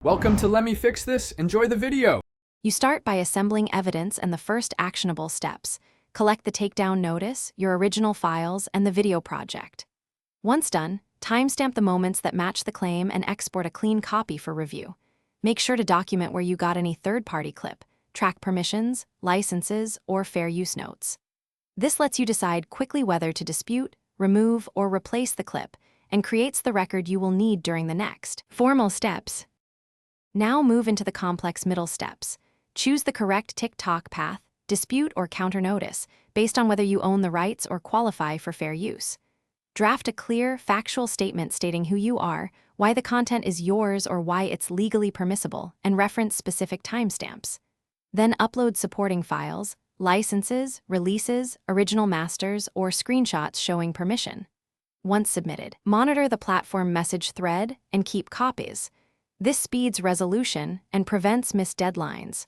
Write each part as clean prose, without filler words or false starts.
Welcome to Let Me Fix This. Enjoy the video. You start by assembling evidence and the first actionable steps. Collect the takedown notice, your original files, and the video project. Once done, timestamp the moments that match the claim and export a clean copy for review. Make sure to document where you got any third-party clip, track permissions, licenses, or fair use notes. This lets you decide quickly whether to dispute, remove, or replace the clip, and creates the record you will need during the next formal steps. Now move into the complex middle steps. Choose the correct TikTok path, dispute or counter notice, based on whether you own the rights or qualify for fair use. Draft a clear, factual statement stating who you are, why the content is yours or why it's legally permissible, and reference specific timestamps. Then upload supporting files, licenses, releases, original masters, or screenshots showing permission. Once submitted, monitor the platform message thread and keep copies. This speeds resolution and prevents missed deadlines.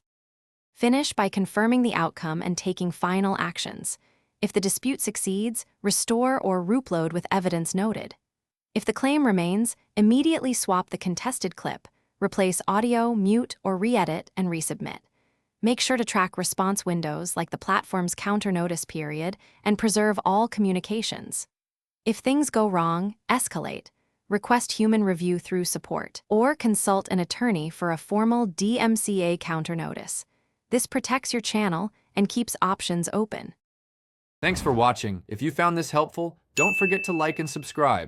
Finish by confirming the outcome and taking final actions. If the dispute succeeds, restore or reupload with evidence noted. If the claim remains, immediately swap the contested clip, replace audio, mute, or re-edit, and resubmit. Make sure to track response windows like the platform's counter notice period and preserve all communications. If things go wrong, escalate. Request human review through support, or consult an attorney for a formal DMCA counter notice. This protects your channel and keeps options open. Thanks for watching. If you found this helpful, don't forget to like and subscribe.